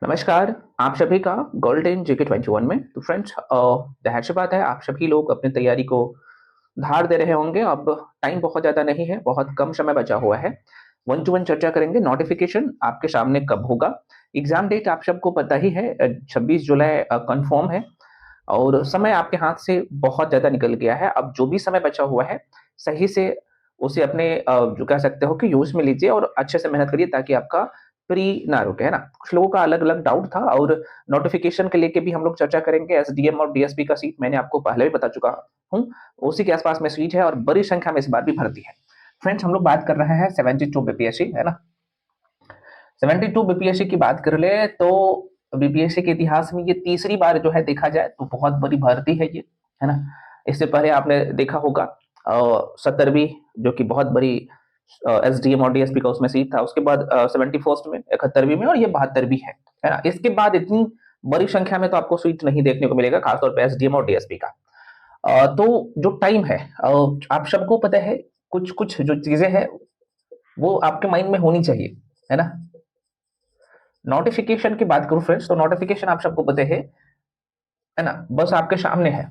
नमस्कार, आप सभी का गोल्डन जीके 21 में। तो फ्रेंड्स, ज़ाहिर सी बात है आप सभी लोग अपनी तैयारी को धार दे रहे होंगे। अब टाइम बहुत ज़्यादा नहीं है, बहुत कम समय बचा हुआ है। वन टू वन चर्चा करेंगे। नोटिफिकेशन आपके सामने कब होगा? एग्ज़ाम डेट आप सबको पता ही है, 26 जुलाई कन्फर्म है और समय आपके हाथ से बहुत ज़्यादा निकल गया है। अब जो भी समय बचा हुआ है, सही से उसे अपने जो कह सकते हो कि यूज़ में लीजिए और अच्छे से मेहनत करिए ताकि आपका प्री ना रुके, है ना? कुछ लोगों का अलग-अलग डाउट था और नोटिफ़िकेशन के लेके भी हम लोग चर्चा करेंगे। एसडीएम और डीएसपी का सीट मैंने आपको पहले भी बता चुका हूँ। उसी के आस-पास में सीट है और बड़ी संख्या में इस बार भी भर्ती है। फ्रेंड्स, हम लोग बात कर रहे हैं 72 बीपीएससी, है ना? 72 बीपीएससी की बात कर ले तो बीपीएससी के इतिहास में ये तीसरी बार जो है देखा जाए तो बहुत बड़ी भर्ती है ये, है ना? इससे पहले आपने देखा होगा 70वीं जो कि बहुत बड़ी एसडीएम और डीएसपी का उसमें सीट था। उसके बाद 71st में, 71वीं में और ये 72वीं है ना? इसके बाद इतनी बड़ी संख्या में तो आपको सीट नहीं देखने को मिलेगा, खासतौर पे एसडीएम और डीएसपी का। तो जो टाइम है, आप सबको पता है कुछ-कुछ जो चीज़ें हैं वो आपके माइंड में होनी चाहिए, है ना? नोटिफिकेशन की बात करूं फ्रेंड्स, तो नोटिफिकेशन आप सबको पता है ना? बस आपके सामने है।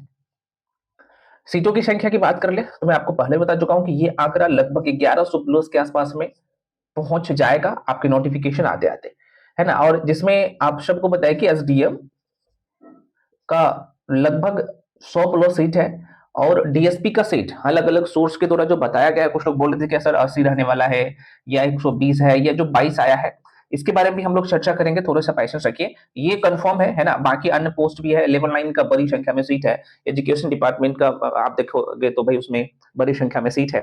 सीटों की संख्या की बात कर ले तो मैं आपको पहले बता चुका हूं कि ये आंकड़ा लगभग 1100 प्लस के आसपास में पहुंच जाएगा आपके नोटिफिकेशन आते आते, है ना? और जिसमें आप सबको बताया कि एसडीएम का लगभग 100 प्लस सीट है और डीएसपी का सीट अलग अलग सोर्स के द्वारा जो बताया गया है, कुछ लोग बोल रहे थे कि सर 80 रहने वाला है या 120 है या जो 22 आया है, इसके बारे में भी हम लोग चर्चा करेंगे। थोड़ा सा पैसेंस रखिए, ये कंफर्म है ना? बाकी अन्य पोस्ट भी है, लेवल 9 का बड़ी संख्या में सीट है, एजुकेशन डिपार्टमेंट का आप देखोगे तो भाई उसमें बड़ी संख्या में सीट है।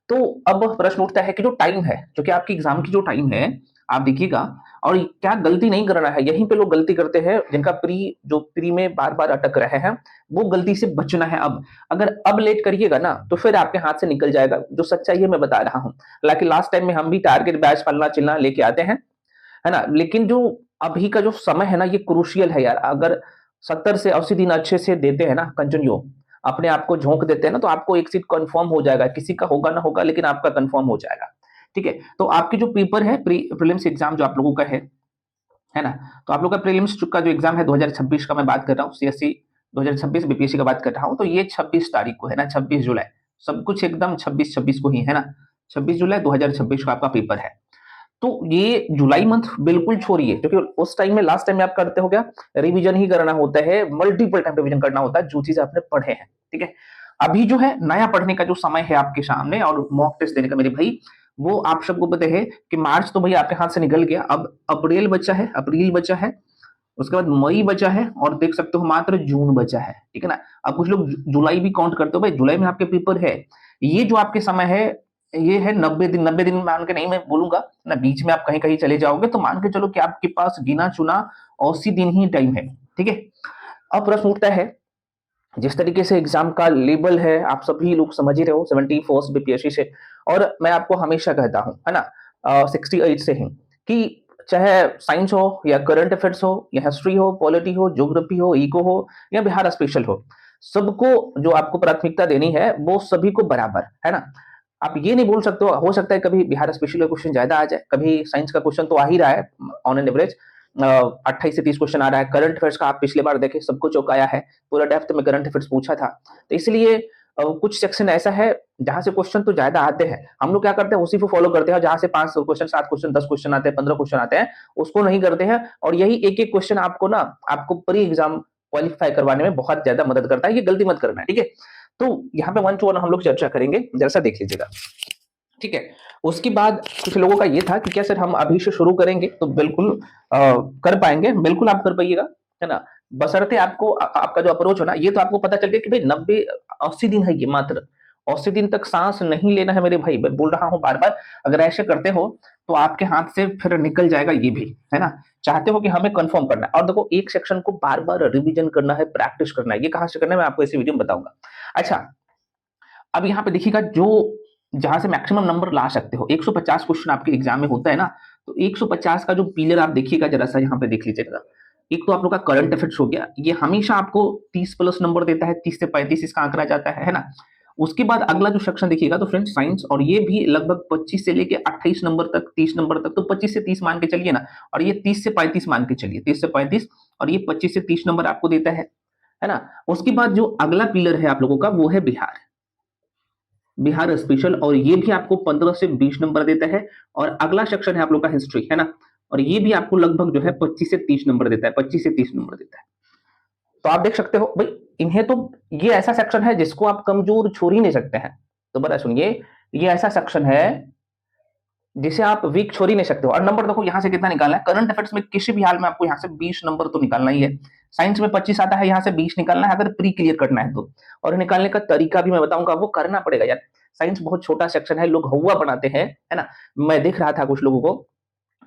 तो अब प्रश्न उठता है कि जो टाइम है, जो कि आपकी एग्जाम की जो टाइम है, आप देखिएगा और क्या गलती नहीं करना है। यहीं पे लोग गलती करते हैं जिनका प्री में बार-बार अटक रहे हैं, वो गलती से बचना है अब। अगर अब लेट करिएगा ना, तो फिर आपके हाथ से निकल जाएगा। जो सच्चाई है मैं बता रहा हूँ। हालाँकि लास्ट टाइम में हम भी टारगेट बैच फलना-चिलना लेके आते हैं, है ना? लेकिन जो अभी का जो समय है ना, ये क्रूशियल है यार। अगर 70 से 80 दिन अच्छे से देते हैं ना कंटिन्यू, अपने आप को झोंक देते हैं ना, तो आपको एक सीट कंफर्म हो जाएगा। किसी का होगा ना होगा, लेकिन आपका कंफर्म हो जाएगा। ठीक है? तो आपकी जो पेपर है, प्रीलिम्स एग्जाम जो आप लोगों का है ना? तो आप लोग का प्रीलिम्स का जो एग्जाम है 2026 का मैं बात कर रहा हूँ, सीएससी 2026 बीपीएससी का बात कर रहा हूँ, तो ये 26 तारीख को है ना, 26 जुलाई। सब कुछ एकदम 26-26 को ही है ना? 26 जुलाई 2026 का आपका पेपर है। तो ये जुलाई मंथ बिल्कुल छोड़िए, क्योंकि उस टाइम में लास्ट टाइम में आप करते हो क्या, रिवीजन ही करना होता है, मल्टीपल टाइम रिवीजन करना होता है जो चीज आपने पढ़े हैं। ठीक है? अभी जो है नया पढ़ने का जो समय है आपके सामने और मॉक टेस्ट देने का मेरे भाई, वो आप सबको पता है कि मार्च तो भैया आपके हाथ से निकल गया। अब अप्रैल बचा है, उसके बाद मई बचा है और देख सकते हो मात्र जून बचा है। ठीक है ना? अब कुछ लोग जुलाई भी काउंट करते हो, भाई जुलाई में आपके पेपर है। ये जो आपके समय है, ये है 90 दिन। 90 दिन मान के नहीं मैं बोलूंगा ना, बीच में आप कहीं कहीं चले जाओगे तो मान के चलो कि आपके पास गिना चुना 80 दिन ही टाइम है। ठीक है? अब प्रश्न उठता है, जिस तरीके से एग्जाम का लेवल है आप सभी लोग समझ ही रहे हो, 71st बीपीएससी से। और मैं आपको हमेशा कहता हूं, है ना, 68 से ही, कि चाहे साइंस हो या करंट अफेयर्स हो या हिस्ट्री हो, पॉलिटी हो, ज्योग्राफी हो, इको हो या बिहार स्पेशल सबको जो आपको प्राथमिकता देनी है वो सभी को बराबर, है ना? आप ये नहीं बोल सकते हो सकता है कभी बिहार स्पेशल का क्वेश्चन ज्यादा आ जाए, कभी साइंस का क्वेश्चन तो आ ही रहा है ऑन एन एवरेज। 28 से 30 क्वेश्चन आ रहा है। करंट अफेयर्स का आप पिछले बार देखे, सबको चौंकाया है। पूरा डेप्थ में करंट अफेयर्स पूछा था। तो इसलिए कुछ सेक्शन ऐसा है जहां से क्वेश्चन तो ज्यादा आते हैं, हम लोग क्या करते हैं उसी को फॉलो करते हैं। जहां से 5 क्वेश्चन, 7 क्वेश्चन, 10 क्वेश्चन आते हैं, 15 क्वेश्चन आते हैं, उसको नहीं करते हैं। और यही एक एक क्वेश्चन आपको ना, आपको प्री एग्जाम क्वालिफाई करवाने में बहुत ज्यादा मदद करता है। ये गलती मत करना है, ठीक है? तो यहाँ पे वन टू वन हम लोग चर्चा करेंगे, जैसा देख लीजिएगा। ठीक है? उसके बाद कुछ लोगों का ये था कि क्या सर हम अभी से शुरू करेंगे? तो बिल्कुल कर पाएंगे, बिल्कुल आप कर पाइएगा, है ना? बशर्ते आपको आपका जो अप्रोच हो ना, ये तो आपको पता चल गया कि भाई 90 80 दिन है, ये मात्र 80 दिन तक सांस नहीं लेना है मेरे भाई। मैं बोल रहा हूं बार बार, अगर ऐसे करते हो तो आपके हाथ से फिर निकल जाएगा ये भी, है ना? चाहते हो कि हमें कंफर्म करना है, और देखो एक सेक्शन को बार बार रिवीजन करना है, प्रैक्टिस करना है। ये कहां से करना है मैं आपको इसी वीडियो में बताऊंगा। अच्छा, अब यहाँ पे देखिएगा, जो जहां से मैक्सिमम नंबर ला सकते हो, 150 क्वेश्चन आपके एग्जाम में होता है ना, तो 150 का जो पिलर आप देखिएगा, जरा सा यहाँ पे देख लीजिएगा। एक तो आप लोग का करंट अफेयर्स हो गया, ये हमेशा आपको 30 प्लस नंबर देता है, 30 से 35 इसका आंकड़ा जाता है ना? उसके बाद अगला जो सेक्शन देखिएगा तो फ्रेंड्स साइंस, और ये भी लगभग 25 से लेके 28 नंबर तक, 30 नंबर तक, तो 25 से 30 मान के चलिए ना, और ये 30 से 35 मान के चलिए, 30 से 35, और ये 25 से 30 नंबर आपको देता है ना। उसके बाद जो अगला पिलर है आप लोगों का वो है बिहार, बिहार स्पेशल, और ये भी आपको 15 से 20 नंबर देता है। और अगला सेक्शन है आप लोग का हिस्ट्री, है ना, और ये भी आपको लगभग जो है 25 से 30 नंबर देता है, 25 से 30 नंबर देता है। तो आप देख सकते हो भाई, इन्हें तो, ये ऐसा सेक्शन है जिसको आप कमजोर छोड़ ही नहीं सकते हैं। तो बड़ा सुनिए, ये ऐसा सेक्शन है जिसे आप वीक छोड़ ही नहीं सकते हो। और नंबर देखो यहाँ से कितना निकालना है, करंट अफेयर्स में किसी भी हाल में आपको यहाँ से 20 नंबर तो निकालना ही है। साइंस में 25 आता है, यहाँ से 20 निकालना है अगर प्री क्लियर करना है तो। और निकालने का तरीका भी मैं बताऊंगा, वो करना पड़ेगा यार। साइंस बहुत छोटा सेक्शन है, लोग हवा बनाते हैं, है ना। मैं देख रहा था कुछ लोगों को,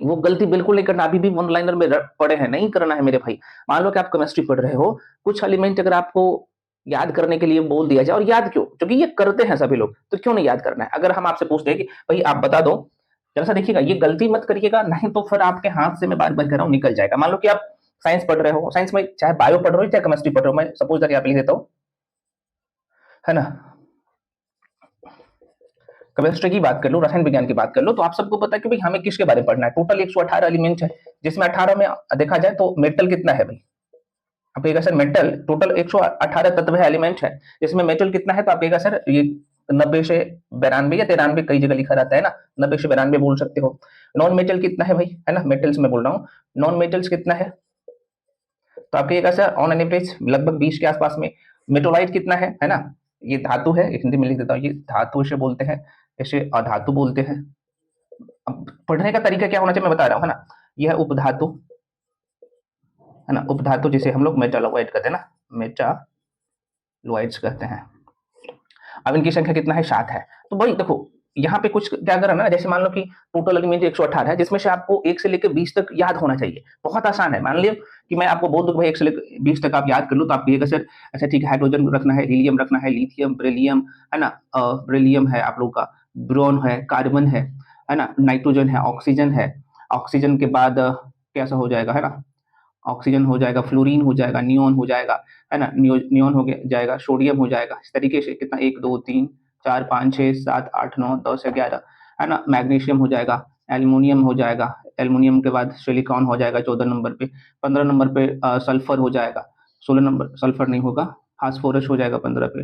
वो गलती बिल्कुल नहीं करना, अभी भी वन लाइनर में पड़े हैं, नहीं करना है मेरे भाई। मान लो कि आप केमिस्ट्री पढ़ रहे हो, कुछ एलिमेंट अगर आपको याद करने के लिए बोल दिया जाए, और याद क्यों, क्योंकि ये करते हैं सभी लोग, तो क्यों नहीं याद करना है। अगर हम आपसे पूछते हैं कि भाई आप बता दो, जरा सा देखिएगा, ये गलती मत करिएगा, नहीं तो फिर आपके हाथ से मैं बार बार कर रहा हूँ निकल जाएगा। मान लो कि आप साइंस पढ़ रहे हो, साइंस में चाहे बायो पढ़ रहे हो चाहे केमिस्ट्री पढ़ रहे हो, मैं सपोज दैट आप लिख देता हूँ, है ना, केमिस्ट्री की बात कर लो, रसायन विज्ञान की बात कर लो, तो आप सबको पता है कि भाई हमें किसके बारे में पढ़ना है। टोटल 118 एलिमेंट है, जिसमें 18 में देखा जाए तो मेटल कितना है भाई, आप कहेगा सर मेटल टोटल 118 तत्व है, एलिमेंट है, जिसमें मेटल कितना है, तो आप कहेगा सर ये 90 से 92 या 93 कई जगह लिखा रहता है ना, 90 से 92 बोल सकते हो। नॉन मेटल कितना है भाई, है ना, मेटल्स में बोल रहा हूँ, नॉन मेटल्स कितना है, तो आप कहिएगा सर ऑन एन एवरेज लगभग 20 के आसपास में। मेटोलाइट कितना है ना, ये धातु है, हिंदी में लिख देता हूँ, ये धातु इसे बोलते हैं, इसे अधातु बोलते हैं। अब पढ़ने का तरीका क्या होना चाहिए मैं बता रहा हूँ, है ना, यह है उपधातु, है ना, उपधातु जिसे हम लोग मेटालोइड कहते हैं ना, मेटालोइड्स कहते हैं। अब इनकी संख्या कितना है, 7 है। तो भाई देखो यहाँ पे कुछ क्या करना ना, जैसे मान लो कि टोटल एलिमेंट 118 है, जिसमें से आपको 1 से लेकर 20 तक याद होना चाहिए। बहुत आसान है, मान लियो कि मैं आपको बोल दूं भाई 1 से लेकर 20 तक आप याद कर लो, तो आप कहिएगा सर अच्छा ठीक है, हाइड्रोजन रखना है, हीलियम रखना है, लिथियम, बेरिलियम, है ना, बेरिलियम है आप लोग का, ब्रोन है, कार्बन है ना, नाइट्रोजन है, ऑक्सीजन है। ऑक्सीजन के बाद कैसा हो जाएगा, है ना, ऑक्सीजन हो जाएगा, फ्लोरीन हो जाएगा, नियोन हो जाएगा, है ना, नियोन हो जाएगा, सोडियम हो जाएगा। इस तरीके से कितना 1 2 3 4 5 6 7 8 9 10 11, है ना, मैग्नीशियम हो जाएगा, एल्युमिनियम हो जाएगा, एल्युमिनियम के बाद सिलिकॉन हो जाएगा 14 नंबर पे, 15 नंबर पे सल्फर हो जाएगा, 16 नंबर सल्फर नहीं होगा, फास्फोरस हो जाएगा 15 पे,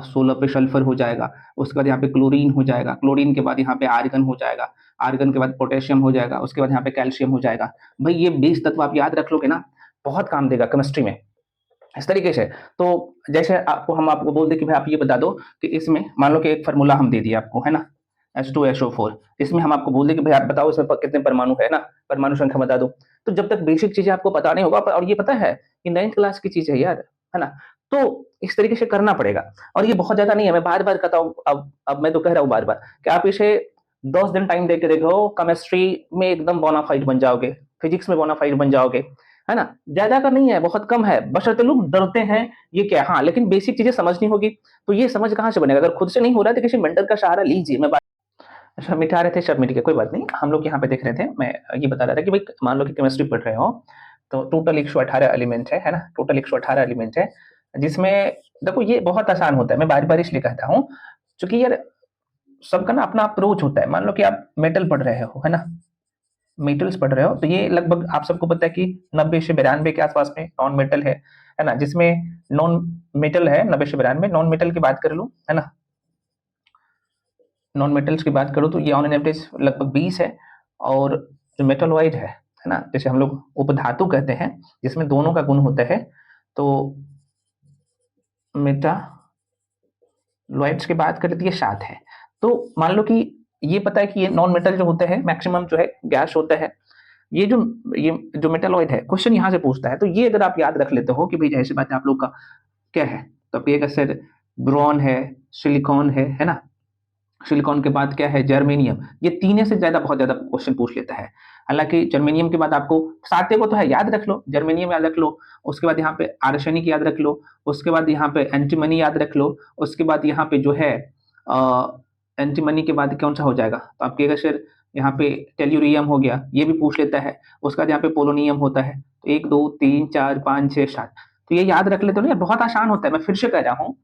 16 पे सल्फर हो जाएगा। उसके बाद यहाँ पे क्लोरीन हो जाएगा, क्लोरीन के बाद यहाँ पे आर्गन हो जाएगा, आर्गन के बाद पोटेशियम हो जाएगा, उसके बाद यहाँ पे कैल्शियम हो जाएगा। भाई ये 20 तत्व आप याद रख लोगे ना, बहुत काम देगा केमिस्ट्री में, इस तरीके से। तो जैसे हम आपको बोल दे कि भाई आप ये बता दो कि इसमें मान लो कि एक फार्मूला हम दे दिए आपको, है ना, H2SO4, इसमें हम आपको बोल दे कि भाई आप बताओ इसमें कितने परमाणु है ना, परमाणु संख्या बता दो। तो जब तक बेसिक चीजें आपको पता नहीं होगा, और ये पता है कि 9th क्लास की चीज है यार, है ना, तो इस तरीके से करना पड़ेगा। और ये बहुत ज्यादा नहीं है, मैं बार बार कहता हूँ, अब मैं तो कह रहा हूँ बार बार कि आप इसे 10 दिन टाइम दे के देखो, केमिस्ट्री में एकदम बोनाफाइड बन जाओगे, फिजिक्स में बोनाफाइड बन जाओगे, है ना। ज्यादा का नहीं है, बहुत कम है, बशर्ते लोग डरते हैं ये क्या, हाँ, लेकिन बेसिक चीजें समझनी होगी। तो ये समझ कहाँ से बनेगा, अगर खुद से नहीं हो रहा है तो किसी मेंटर का सहारा लीजिए। मैं अच्छा मिटा रहे थे, सब मिट गया, कोई बात नहीं। हम लोग यहाँ पे देख रहे थे, मैं ये बता रहा था कि भाई मान लो कि केमिस्ट्री पढ़ रहे हो, तो टोटल 118 एलिमेंट है ना, टोटल 118 एलिमेंट है, जिसमें देखो ये बहुत आसान होता है, मैं बार बार इसलिए कहता हूँ क्योंकि यार सबका ना अपना अप्रोच होता है। मान लो कि आप मेटल पढ़ रहे हो, है ना, मेटल्स पढ़ रहे हो, तो ये लगभग आप सबको पता है कि 90 से 92 के आसपास में नॉन मेटल है ना, जिसमें नॉन मेटल है 90 से 92। नॉन मेटल की बात कर लो, है ना, नॉन मेटल्स की बात करो तो ये ऑन एन एवरेज लगभग 20 है। और जो मेटलॉइड है ना, जैसे हम लोग उपधातु कहते हैं, जिसमें दोनों का गुण होता है, तो मेटालॉइड्स की बात करें तो ये 7 है। तो मान लो कि ये पता है कि ये नॉन मेटल जो होते हैं मैक्सिमम जो है गैस होता है। ये जो मेटालॉइड है, क्वेश्चन यहाँ से पूछता है, तो ये अगर आप याद रख लेते हो कि भाई जैसे बात है आप लोग का क्या है, तो आप ये सर ब्रोन है, सिलिकॉन है ना, सिलिकॉन के बाद क्या है, जर्मेनियम। ये तीन से ज्यादा बहुत ज्यादा क्वेश्चन पूछ लेता है। हालांकि जर्मेनियम के बाद आपको साते को तो है, याद रख लो, जर्मेनियम याद रख लो, उसके बाद यहाँ पे आर्सेनिक याद रख लो, उसके बाद यहाँ पे एंटीमनी याद रख लो, उसके बाद यहाँ पे जो है एंटीमनी के बाद कौन सा हो जाएगा, तो आप कहेगा सर यहाँ पे टेल्यूरियम हो गया, ये भी पूछ लेता है। उसके बाद यहाँ पे पोलोनियम होता है। तो 1 2 3 4 5 6 7, तो ये याद रख लेते हो ना, बहुत आसान होता है। मैं फिर से कह रहा हूँ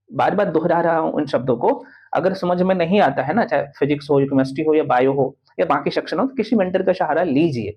बार बार दोहरा रहा हूँ इन शब्दों को। अगर समझ में नहीं आता है ना, चाहे फिजिक्स हो, केमिस्ट्री हो या बायो हो या बाकी सेक्शन हो, तो किसी मेंटर का सहारा लीजिए।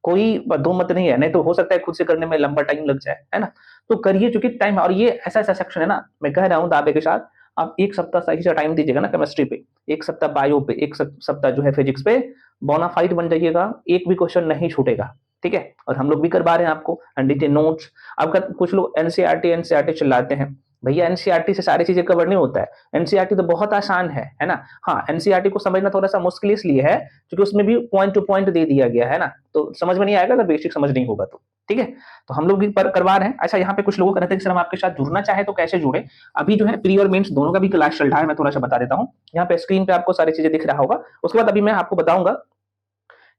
कोई दो मत नहीं है, नहीं तो हो सकता है खुद से करने में लंबा टाइम लग जाए, है ना। तो करिए, चूंकि टाइम, और ये ऐसा ऐसा सेक्शन है ना, मैं कह रहा हूँ दावे के साथ, आप एक सप्ताह सही से टाइम दीजिएगा ना केमिस्ट्री पे, एक सप्ताह बायो पे, एक सप्ताह जो है फिजिक्स पे, बोनाफाइड बन जाइएगा, एक भी क्वेश्चन नहीं छूटेगा, ठीक है। और हम लोग भी करवा रहे हैं आपको एनडीटी नोट्स। अब कुछ लोग एनसीईआरटी एनसीईआरटी चिल्लाते हैं, भैया एनसीईआरटी से सारी चीजें कवर नहीं होता है, एनसीईआरटी तो बहुत आसान है ना। हाँ, एनसीईआरटी को समझना थोड़ा सा मुश्किल इसलिए है क्योंकि उसमें भी पॉइंट टू पॉइंट दे दिया गया है ना, तो समझ में नहीं आएगा अगर बेसिक समझ नहीं होगा तो, ठीक है। तो हम लोग भी करवा रहे हैं। अच्छा, यहाँ पे कुछ लोगों कहते हैं कि सर हम आपके साथ जुड़ना चाहे तो कैसे जुड़े। अभी जो है प्री और मेंस दोनों का भी क्लास चल रहा है, मैं थोड़ा सा बता देता हूँ। यहाँ पे स्क्रीन पे आपको सारी चीजें दिख रहा होगा। उसके बाद अभी मैं आपको बताऊंगा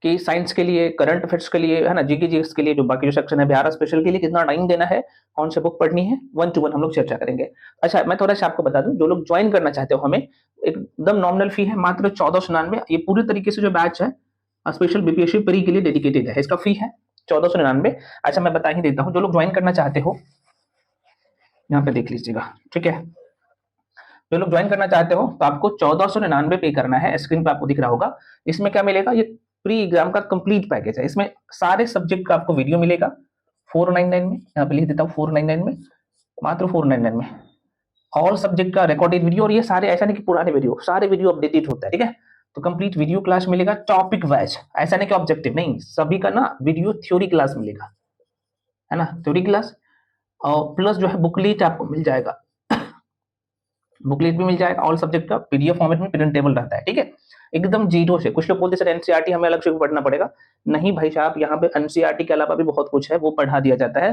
कि साइंस के लिए, करंट अफेयर्स के लिए, है ना, जीके जीएस के लिए जो बाकी जो सेक्शन है, बिहार स्पेशल के लिए कितना टाइम देना है, कौन सी बुक पढ़नी है, 1 to 1 हम लोग चर्चा करेंगे। अच्छा, मैं थोड़ा सा आपको बता दूं, जो लोग ज्वाइन करना चाहते हो, हमें एकदम नॉमिनल फी है मात्र 1499। ये पूरी तरीके से जो बैच है स्पेशल बीपीएससी प्री के लिए डेडिकेटेड है, इसका फी है 1499। अच्छा, मैं बता ही देता हूँ, जो लोग ज्वाइन करना चाहते हो यहाँ पे देख लीजिएगा, ठीक है। जो लोग ज्वाइन करना चाहते हो तो आपको 1499 पे करना है, स्क्रीन पे आपको दिख रहा होगा। इसमें क्या मिलेगा, ये प्री एग्जाम का कंप्लीट पैकेज है, इसमें सारे सब्जेक्ट का आपको वीडियो मिलेगा 499 में, यहाँ पे लिख देता हूँ 499 में, मात्र 499 में। ऑल सब्जेक्ट का रिकॉर्डेड वीडियो, और ये सारे ऐसा नहीं कि पुराने वीडियो, सारे वीडियो अपडेटेड होता है, ठीक है। तो कंप्लीट वीडियो क्लास मिलेगा, टॉपिक वाइज, ऐसा नहीं कि ऑब्जेक्टिव नहीं, सभी का ना वीडियो थ्योरी क्लास मिलेगा, है ना, थ्योरी क्लास। और प्लस जो है बुकलेट आपको मिल जाएगा, बुकलेट भी मिल जाएगा, ऑल सब्जेक्ट का पीडीएफ फॉर्मेट में प्रिंटेबल रहता है, ठीक है, एकदम जीरो से। कुछ लोग बोलते सर एनसीईआरटी हमें अलग से पढ़ना पड़ेगा, नहीं भाई साहब, यहाँ पे एनसीईआरटी के अलावा भी बहुत कुछ है, वो पढ़ा दिया जाता है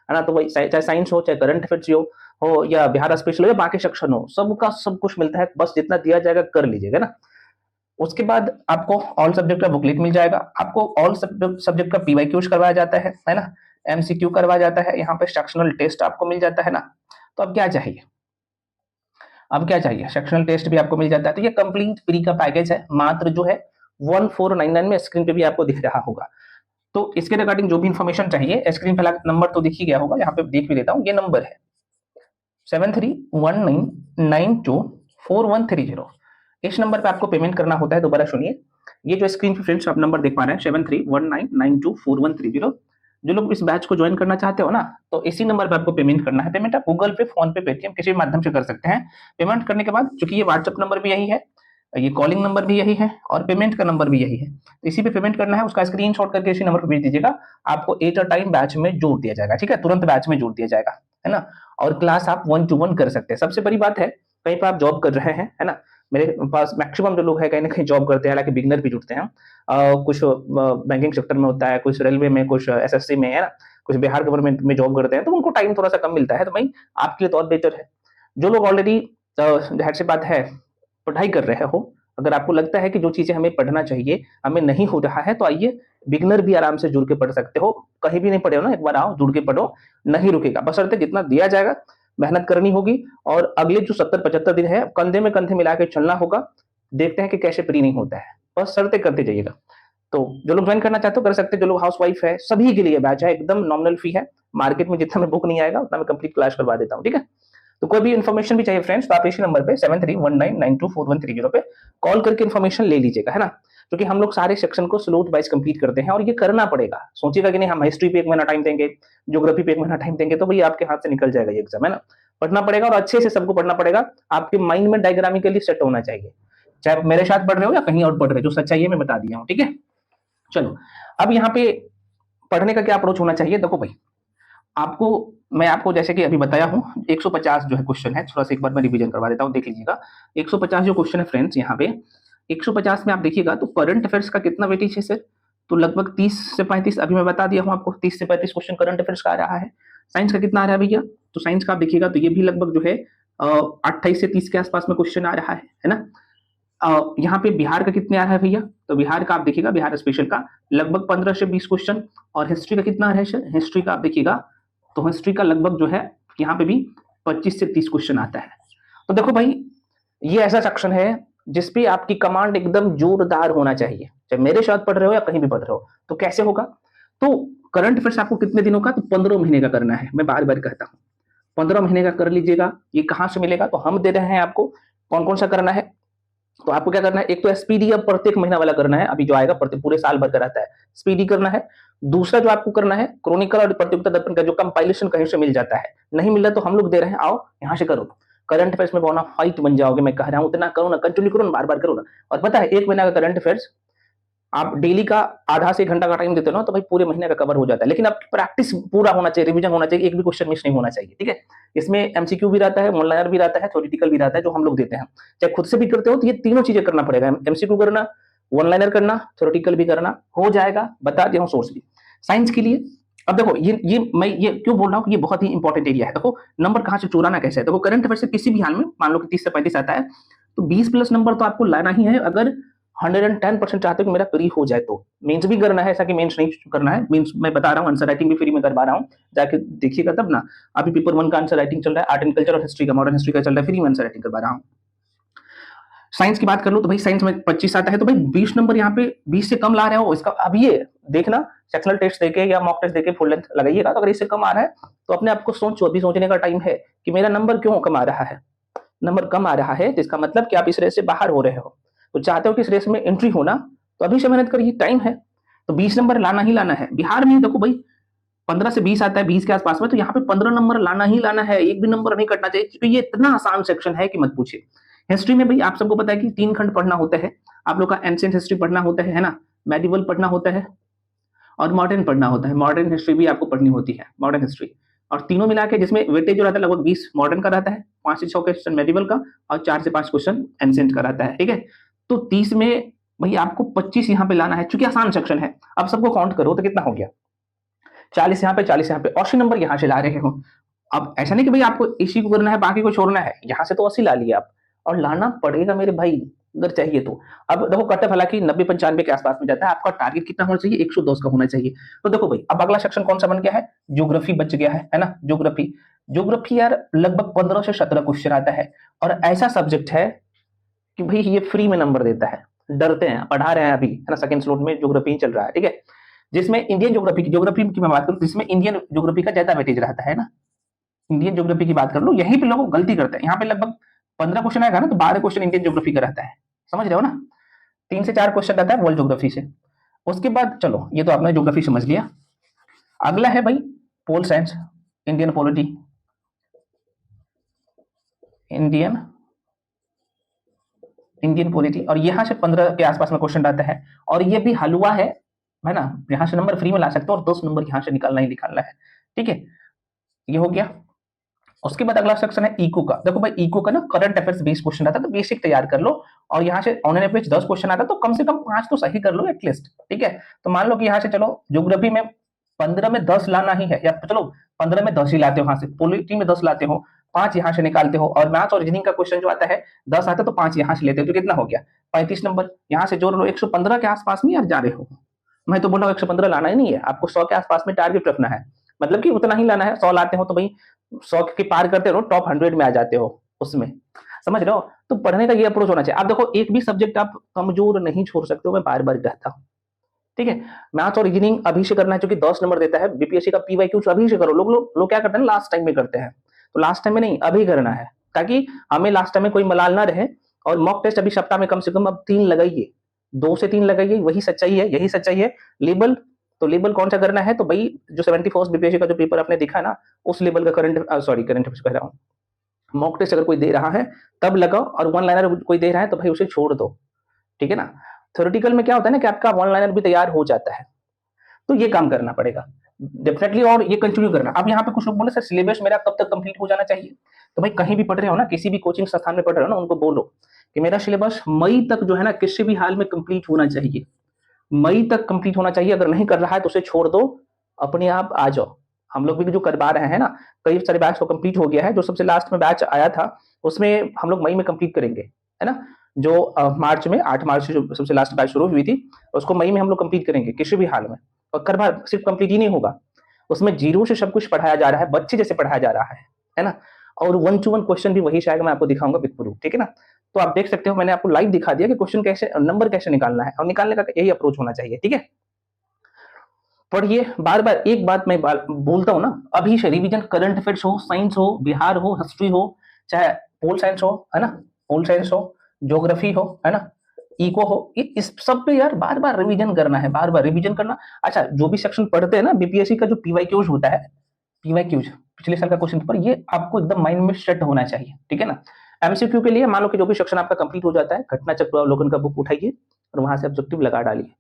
ना। तो वही चाहे साइंस हो, चाहे करंट अफेयर्स हो या बिहार स्पेशल हो या बाकी सेक्शन हो, सबका सब कुछ मिलता है, बस जितना दिया जाएगा कर लीजिएगा ना। उसके बाद आपको ऑल सब्जेक्ट का बुकलेट मिल जाएगा, आपको ऑल सब्जेक्ट का पीवाईक्यूज करवाया जाता है ना, एमसीक्यू करवाया जाता है, यहाँ पे सेक्शनल टेस्ट आपको मिल जाता है ना। तो अब क्या चाहिए, अब क्या चाहिए, सेक्शनल टेस्ट भी आपको मिल जाता है। तो ये कंप्लीट फ्री का पैकेज है, मात्र जो है 1499 में, स्क्रीन पे भी आपको दिख रहा होगा। तो इसके रिगार्डिंग जो भी इंफॉर्मेशन चाहिए, स्क्रीन पे नंबर तो दिख ही गया होगा, यहाँ पे देख भी देता हूँ, ये नंबर है 7319924130। इस नंबर पे आपको पेमेंट करना होता है। दोबारा सुनिए, ये जो स्क्रीन पे फ्रेंड्स आप नंबर देख पा रहे हैं 7319924130। जो लोग इस बैच को ज्वाइन करना चाहते हो ना, तो इसी नंबर पे आपको पेमेंट करना है। पेमेंट आप गूगल पे, फोन पे, पेटीएम किसी भी माध्यम से कर सकते हैं। पेमेंट करने के बाद, चूंकि ये व्हाट्सएप नंबर भी यही है, ये कॉलिंग नंबर भी यही है और पेमेंट का नंबर भी यही है, तो इसी पे पेमेंट करना है। उसका स्क्रीनशॉट करके इसी नंबर पर भेज दीजिएगा, आपको एट अ टाइम बैच में जोड़ दिया जाएगा, ठीक है, तुरंत बैच में जोड़ दिया जाएगा, है ना। और क्लास आप 1 to 1 कर सकते हैं। सबसे बड़ी बात है, कहीं पर आप जॉब कर रहे हैं, है ना, मेरे पास मैक्सिमम जो लोग हैं कहीं ना कहीं जॉब करते हैं, हालांकि बिगनर भी जुड़ते हैं। कुछ बैंकिंग सेक्टर में होता है, कुछ रेलवे में, कुछ एसएससी में, है ना, कुछ बिहार गवर्नमेंट में जॉब करते हैं, तो उनको टाइम थोड़ा सा कम मिलता है, तो भाई आपके लिए तो और बेहतर है। जो लोग ऑलरेडी, जाहिर सी बात है, पढ़ाई कर रहे हो, अगर आपको लगता है कि जो चीजें हमें पढ़ना चाहिए हमें नहीं हो रहा है, तो आइए, बिगनर भी आराम से जुड़ के पढ़ सकते हो। कहीं भी नहीं पढ़े हो ना, एक बार आओ, जुड़ के पढ़ो, नहीं रुकेगा, बशर्ते जितना दिया जाएगा मेहनत करनी होगी, और अगले जो 70-75 दिन है कंधे में कंधे मिला के चलना होगा। देखते हैं कि कैसे फ्री नहीं होता है, बस शर्तें करते जाइएगा। तो जो लोग ज्वाइन करना चाहते हो कर सकते हैं, जो लोग हाउस वाइफ है सभी के लिए बैच है, एकदम नॉमिनल फी है। मार्केट में जितना में बुक नहीं आएगा उतना मैं कंप्लीट क्लास करवा देता हूँ, ठीक है। तो कोई भी इन्फॉर्मेशन भी चाहिए फ्रेंड्स, तो आप इसी नंबर पे 7319924130 पे कॉल करके इन्फॉर्मेशन ले लीजिएगा, है ना। क्योंकि हम लोग सारे सेक्शन को स्लोट वाइज कंप्लीट करते हैं, और ये करना पड़ेगा। सोचिएगा कि नहीं हम हिस्ट्री पे 1 महीना टाइम देंगे, ज्योग्राफी पे 1 महीना टाइम देंगे, तो भाई आपके हाथ से निकल जाएगा ये एग्जाम, है ना। पढ़ना पड़ेगा और अच्छे से सबको पढ़ना पड़ेगा, आपके माइंड में डायग्रामिकली सेट होना चाहिए, चाहे आप मेरे साथ पढ़ रहे हो या कहीं और पढ़ रहे हो, जो सच्चाई है मैं बता दिया हूँ, ठीक है। चलो, अब यहाँ पे पढ़ने का क्या अप्रोच होना चाहिए, देखो भाई, मैं आपको जैसे कि अभी बताया हूँ 150 जो है क्वेश्चन है, थोड़ा सा एक बार मैं रिवीजन करवा देता हूँ, देख लीजिएगा। 150 जो क्वेश्चन है फ्रेंड्स, यहाँ पे 150 में आप देखिएगा तो करंट अफेयर्स का कितना वेटेज है सर, तो लगभग 30 से 35, अभी मैं बता दिया हूँ आपको, 30 से 35 क्वेश्चन करंट अफेयर्स का आ रहा है। साइंस का कितना आ रहा है भैया, तो साइंस का आप देखिएगा तो ये भी लगभग जो है 28 से 30 के आसपास में क्वेश्चन आ रहा है ना। यहाँ पे बिहार का कितने आ रहा है भैया, तो बिहार का आप देखिएगा, बिहार स्पेशल का लगभग 15 से 20 क्वेश्चन। और हिस्ट्री का कितना आ रहा है सर, हिस्ट्री का आप देखिएगा तो हिस्ट्री का लगभग जो है यहाँ पे भी 25 से 30 क्वेश्चन आता है। तो देखो भाई, ये ऐसा सेक्शन है जिसपे आपकी कमांड एकदम जोरदार होना चाहिए, चाहे मेरे साथ पढ़ रहे हो या कहीं भी पढ़ रहे हो। तो कैसे होगा, तो करंट अफेयर्स आपको कितने दिनों का, तो 15 महीने का करना है। मैं बार बार कहता हूँ 15 महीने का कर लीजिएगा। ये कहाँ से मिलेगा? तो हम दे रहे हैं आपको। कौन कौन सा करना है? तो आपको क्या करना है, एक तो एसपीडी अब प्रत्येक महीना वाला करना है, अभी जो आएगा प्रत्येक पूरे साल भर का रहता है, स्पीडी करना है। दूसरा जो आपको करना है क्रॉनिकल और प्रतियोगिता दर्पण का जो कंपाइलेशन कहीं से मिल जाता है, नहीं मिल रहा तो हम लोग दे रहे हैं, आओ यहाँ से करो। करंट अफेयर्स में बोना फाइट बन जाओगे, मैं कह रहा हूँ, इतना करो ना, कंटिन्यू करो ना, बार बार करो ना। और पता है एक महीना का करंट अफेयर्स आप डेली का आधा से 1 घंटा का टाइम देते हो ना, तो भाई पूरे महीने का कवर हो जाता है। लेकिन आपकी प्रैक्टिस पूरा होना चाहिए, रिवीजन होना चाहिए, एक भी क्वेश्चन मिस नहीं होना चाहिए, ठीक है। इसमें एमसीक्यू भी रहता है, वन लाइनर भी रहता है, थ्योरेटिकल भी रहता है, जो हम लोग देते हैं। चाहे खुद से भी करते हो तो ये तीनों चीजें करना पड़ेगा, एमसीक्यू करना, वन लाइनर करना, थ्योरेटिकल भी करना, हो जाएगा। बता दिया हूँ सोर्स भी। साइंस के लिए अब देखो, ये मैं ये क्यों बोल रहा हूँ कि ये बहुत ही इंपॉर्टेंट एरिया है। देखो नंबर कहाँ से चुराना कैसे है। देखो करंट अफेयर से किसी भी हाल में मान लो कि 30 से 35 आता है, तो 20+ नंबर तो आपको लाना ही है, अगर 110% चाहते हो कि मेरा प्री हो जाए तो। मेंस भी करना है, ऐसा कि मेंस नहीं करना है। मेंस मैं बता रहा हूँ, आंसर राइटिंग भी फ्री में करवा रहा हूँ, जाके देखिएगा तब ना। अभी पेपर 1 का आंसर राइटिंग चल रहा है, आर्ट एंड कल्चर और हिस्ट्री का, मॉडर्न हिस्ट्री का चल रहा है, फ्री में आंसर राइटिंग करवा रहा हूँ। साइंस की बात कर लो तो भाई साइंस में 25 आता है, तो भाई 20 नंबर यहाँ पे 20 से कम ला रहे हो, इसका अब ये देखना, सेक्शनल टेस्ट देके या मॉक टेस्ट देके फुल लेंथ लगाइएगा। तो अगर इससे कम आ रहा है तो अपने आपको सोचो, अभी सोचने का टाइम है कि मेरा नंबर क्यों कम आ रहा है। नंबर कम आ रहा है तो इसका मतलब कि आप इस रेस से बाहर हो रहे हो, तो चाहते हो कि इस रेस में एंट्री होना, तो अभी से मेहनत करिए, टाइम है। तो 20 नंबर लाना ही लाना है। बिहार में देखो भाई 15 से 20 आता है, 20 के आसपास में, तो यहाँ पे 15 नंबर लाना ही लाना है, एक भी नंबर नहीं कटना चाहिए, क्योंकि ये इतना आसान सेक्शन है कि मत पूछिए। हिस्ट्री में भाई आप सबको पता है कि 3 खंड पढ़ना होता है, आप लोग का एंशिएंट हिस्ट्री पढ़ना होता है ना, मेडिवल पढ़ना होता है और मॉडर्न पढ़ना होता है। मॉडर्न हिस्ट्री भी आपको पढ़नी होती है, मॉडर्न हिस्ट्री। और तीनों मिला के जिसमें वेटेज जो रहता है लगभग 20 मॉडर्न का रहता है, 5 से 6 क्वेश्चन मेडिवल का और 4 से 5 क्वेश्चन एंशिएंट का रहता है, ठीक है। तो 30 में भाई आपको 25 यहाँ पे लाना है, चूंकि आसान सेक्शन है। अब सबको काउंट करो तो कितना हो गया, 40 यहाँ पे, 40 यहाँ पे, 80 नंबर यहाँ से ला रहे हो। अब ऐसा नहीं कि भाई आपको इसी को करना है बाकी को छोड़ना है, यहाँ से तो 80 ला लिए आप, और लाना पड़ेगा मेरे भाई अगर चाहिए तो। अब देखो कट ऑफ हालांकि 90-95 के आसपास में जाता है, आपका टारगेट कितना होना चाहिए, 110 का होना चाहिए। तो देखो भाई अब अगला सेक्शन कौन सा बन गया है, ज्योग्राफी बच गया है ना। ज्योग्राफी, ज्योग्राफी यार लगभग 15 से 17 क्वेश्चन आता है, और ऐसा सब्जेक्ट है कि भाई ये फ्री में नंबर देता है। डरते हैं, पढ़ा रहे हैं अभी है ना, सेकंड स्लॉट में ज्योग्राफी चल रहा है, ठीक है। जिसमें इंडियन ज्योग्राफी की मैं बात करूं, जिसमें इंडियन ज्योग्राफी का ज्यादा वेटेज रहता है ना। इंडियन ज्योग्राफी की बात कर लो, यहीं पे लोग गलती करते हैं। यहाँ पे लगभग 15 क्वेश्चन आएगा ना, तो 12 क्वेश्चन इंडियन ज्योग्राफी का रहता है, समझ रहे हो ना। 3 से 4 क्वेश्चन रहता है वर्ल्ड ज्योग्राफी से। उसके बाद चलो, ये तो आपने ज्योग्राफी समझ लिया। अगला है भाई pol science, Indian polity, Indian Indian polity, और यहाँ से 15 के आसपास में क्वेश्चन आता है, और ये भी हलवा है ना। यहाँ से नंबर फ्री में ला सकते हो, और 10 नंबर यहाँ से निकालना ही निकालना है, ठीक है। ये हो गया। उसके बाद अगला सेक्शन है इको का। देखो भाई इको का ना करंट अफेयर्स 20 क्वेश्चन आता है, तो बेसिक तैयार कर लो, और यहाँ से ऑन एन एवरेज 10 क्वेश्चन आता है, तो कम से कम 5 तो सही कर लो एटलीस्ट, ठीक है। तो मान लो कि यहाँ से चलो ज्योग्राफी में 15 में 10 लाना ही है, या चलो 15 में 10 ही लाते हो, यहाँ से पॉलिटी में 10 लाते हो, 5 यहाँ से निकालते हो, और मैथ्स और रीजनिंग का क्वेश्चन जो आता है 10 आता है, तो 5 यहाँ से लेते हो, तो कितना हो गया 35 नंबर। यहाँ से जोड़ लो, 115 के आसपास में यार जा रहे हो। मैं तो बोल रहा हूँ 115 लाना ही नहीं है, आपको 100 के आसपास में टारगेट रखना है, मतलब कि उतना ही लाना है। 100 लाते हो तो भाई 100 के पार करते रहो, टॉप 100 में आ जाते हो उसमें, समझ रहे हो। तो पढ़ने का ये अप्रोच होना चाहिए। आप देखो एक भी सब्जेक्ट आप कमजोर नहीं छोड़ सकते हो, मैं बार बार कहता हूँ, ठीक है। मैथ्स और रीजनिंग अभी से करना है, क्योंकि 10 नंबर देता है बीपीएससी का पीवाईक्यू, अभी से करो। लोग क्या करते हैं लास्ट टाइम में करते हैं, तो लास्ट टाइम में नहीं, अभी करना है, ताकि हमें लास्ट टाइम में कोई मलाल ना रहे। और मॉक टेस्ट अभी सप्ताह में कम से कम अब 3 लगाइए, 2 से 3 लगाइए, वही सच्चाई है, यही सच्चाई है। लेबल, तो लेबल कौन सा करना है, तो भाई जो 71 बीपीएससी का जो पेपर आपने देखा ना, उस लेवल का करंट अफेयर्स कह रहा हूँ, मॉक टेस्ट अगर कोई दे रहा है तब लगाओ, और वन लाइनर कोई दे रहा है तो भाई उसे छोड़ दो, ठीक है ना। थ्योरेटिकल में क्या होता है ना कि आपका वन लाइनर भी तैयार हो जाता है, तो ये काम करना पड़ेगा डेफिनेटली, और ये कंटिन्यू करना। अब यहाँ पे कुछ लोग बोले सर सिलेबस मेरा कब तक कंप्लीट हो जाना चाहिए, तो भाई कहीं भी पढ़ रहे हो ना, किसी भी कोचिंग संस्थान में पढ़ रहे हो ना, उनको बोलो कि मेरा सिलेबस मई तक जो है ना किसी भी हाल में कंप्लीट होना चाहिए, मई तक कंप्लीट होना चाहिए। अगर नहीं कर रहा है तो उसे छोड़ दो, अपने आप आ जाओ। हम लोग भी जो करवा रहे हैं ना, कई सारे बैच तो कंप्लीट हो गया है, जो सबसे लास्ट में बैच आया था उसमें हम लोग मई में कंप्लीट करेंगे, है ना। जो मार्च में 8 मार्च से जो सबसे लास्ट बैच शुरू हुई थी, उसको मई में हम लोग कंप्लीट करेंगे किसी भी हाल में। और करवा सिर्फ कंप्लीट ही नहीं होगा, उसमें जीरो से सब कुछ पढ़ाया जा रहा है, बच्चे जैसे पढ़ाया जा रहा है ना। और 1 to 1 क्वेश्चन भी वही शायद मैं आपको दिखाऊंगा विद प्रूफ, ठीक है ना। तो आप देख सकते हो, मैंने आपको लाइव दिखा दिया कि क्वेश्चन कैसे, नंबर कैसे निकालना है, और निकालने का यही अप्रोच होना चाहिए, ठीक है। पढ़िए, बार बार एक बात मैं बोलता हूँ ना, अभी से रिवीजन, करंट अफेयर्स हो, साइंस हो, बिहार हो, हिस्ट्री हो, चाहे पोल साइंस हो, है ना, पोल साइंस हो, ज्योग्राफी हो, है ना, इको हो, इस सब पे यार बार बार रिवीजन करना है, बार बार रिवीजन करना। अच्छा, जो भी सेक्शन पढ़ते हैं ना, बीपीएससी का जो पीवाईक्यूज होता है, पीवाईक्यूज पिछले साल का क्वेश्चन पेपर, ये आपको एकदम माइंड में सेट होना चाहिए, ठीक है ना। एमसीक्यू के लिए मान लो कि जो भी सेक्शन आपका कंप्लीट हो जाता है, घटना चक्र अवलोकन का बुक उठाइए और वहां से ऑब्जेक्टिव लगा डालिए,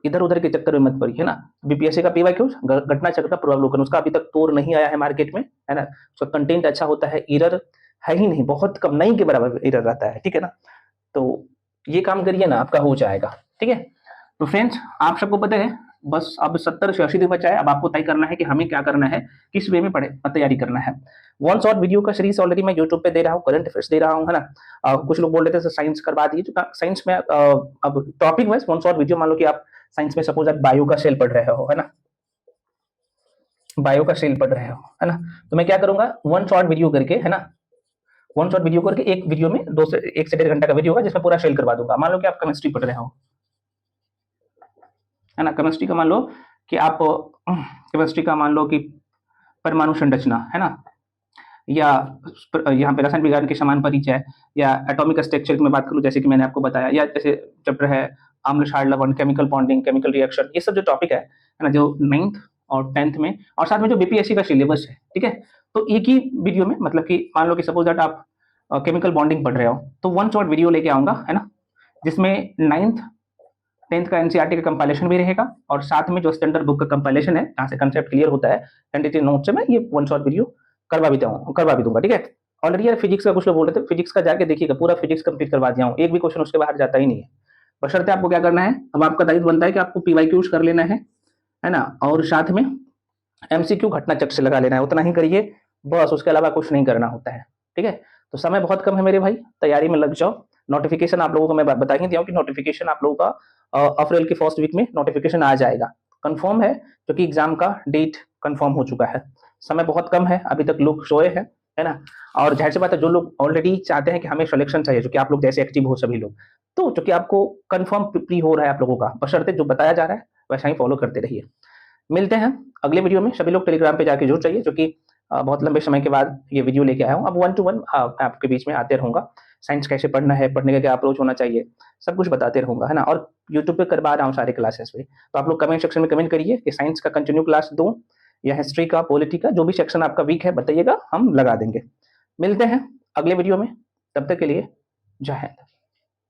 इधर उधर के चक्कर में मत पड़िए, है ना। बीपीएससी का पीवाईक्यूज, घटना चक्र का पूर्वावलोकन, उसका अभी तक तोड़ नहीं आया है मार्केट में, है ना, उसका कंटेंट अच्छा होता है, एरर है ही नहीं, बहुत कम, नहीं के बराबर एरर रहता है, ठीक है ना। तो ये काम करिए ना, आपका हो जाएगा, ठीक है। तो फ्रेंड्स, आप सबको पता है, बस अब 70 से 80 दिन बचा है, अब आपको तय करना है कि हमें क्या करना है, किस वे में पढ़े तैयारी करना है। वन शॉट वीडियो का सीरीज ऑलरेडी मैं यूट्यूब पे दे रहा हूँ, करंट अफेयर्स दे रहा हूँ, है ना। कुछ लोग बोल रहे थे साइंस करवा दीजिए, तो साइंस में अब topic wise one shot video, मान लो कि आप साइंस में सपोज आप बायो का सेल पढ़ रहे हो, है ना, बायो का सेल पढ़ रहे हो, है ना, तो मैं क्या करूंगा, वन शॉट वीडियो करके, है ना, वन शॉट वीडियो करके एक वीडियो में 1 से 1.5 घंटा का वीडियो होगा, जिसमें पूरा सेल करवा दूंगा। मान लो कि आप केमिस्ट्री पढ़ रहे हो, है ना, केमिस्ट्री का मान लो कि आप केमिस्ट्री का मान लो कि परमाणु संरचना, है ना, या यहाँ पे रसायन विज्ञान के समान परिचय, या एटॉमिक स्ट्रक्चर की मैं बात करूँ, जैसे कि मैंने आपको बताया, या जैसे चैप्टर है अम्ल क्षार लवण, केमिकल बॉन्डिंग, केमिकल रिएक्शन, ये सब जो टॉपिक है ना, जो 9th और 10th में, और साथ में जो बीपीएससी का सिलेबस है, ठीक है। तो एक ही वीडियो में, मतलब कि मान लो कि सपोज दैट आप केमिकल बॉन्डिंग पढ़ रहे हो, तो वन शॉट वीडियो लेके आऊंगा, है ना, जिसमें 9th 10th का एनसीईआरटी का कंपाइलेशन भी रहेगा, और साथ में जो स्टैंडर्ड बुक का कंपाइलेशन है, जहाँ से कंसेप्ट क्लियर होता है, टेंटेटिव नोट से मैं ये वन शॉट वीडियो करवा भी दूंगा, ठीक है। ऑलरेडी यार फिजिक्स का कुछ लोग बोल रहे थे, फिजिक्स का जाके देखिएगा, पूरा फिजिक्स कंप्लीट करवा दिया हूँ, एक भी क्वेश्चन उसके बाहर जाता ही नहीं है। बशर्ते आपको क्या करना है, अब आपका दायित्व बनता है कि आपको पीवाईक्यूज कर लेना है ना, और साथ में एमसीक्यू घटना चक्र से लगा लेना है, उतना ही करिए बस, उसके अलावा कुछ नहीं करना होता है, ठीक है। तो समय बहुत कम है मेरे भाई, तैयारी में लग जाओ। नोटिफिकेशन आप लोगों को मैं बता ही दिया हूँ कि नोटिफिकेशन आप लोगों का अप्रैल की फर्स्ट वीक में नोटिफिकेशन आ जाएगा, कंफर्म है, क्योंकि एग्जाम का डेट कंफर्म हो चुका है। समय बहुत कम है, अभी तक लोग सोए हैं, है ना। और जाहिर सी बात है, जो लोग ऑलरेडी चाहते हैं कि हमें सिलेक्शन चाहिए, जो कि आप लोग जैसे एक्टिव हो सभी लोग, तो चूंकि आपको कंफर्म प्री हो रहा है आप लोगों का, बशर्ते जो बताया जा रहा है वैसा ही फॉलो करते रहिए। मिलते हैं अगले वीडियो में, सभी लोग टेलीग्राम पे जाके जुड़ जाइए, जो कि बहुत लंबे समय के बाद ये वीडियो लेके आया हूँ। अब 1-to-1 आपके बीच में आते रहूंगा, साइंस कैसे पढ़ना है, पढ़ने का क्या अप्रोच होना चाहिए, सब कुछ बताते रहूंगा, है ना। और यूट्यूब पे करवा रहा हूँ सारे क्लासेस पे, तो आप लोग कमेंट सेक्शन में कमेंट करिए कि साइंस का कंटिन्यू क्लास दूं या हिस्ट्री का, पॉलिटी का, जो भी सेक्शन आपका वीक है बताइएगा, हम लगा देंगे। मिलते हैं अगले वीडियो में, तब तक के लिए जय हिंद।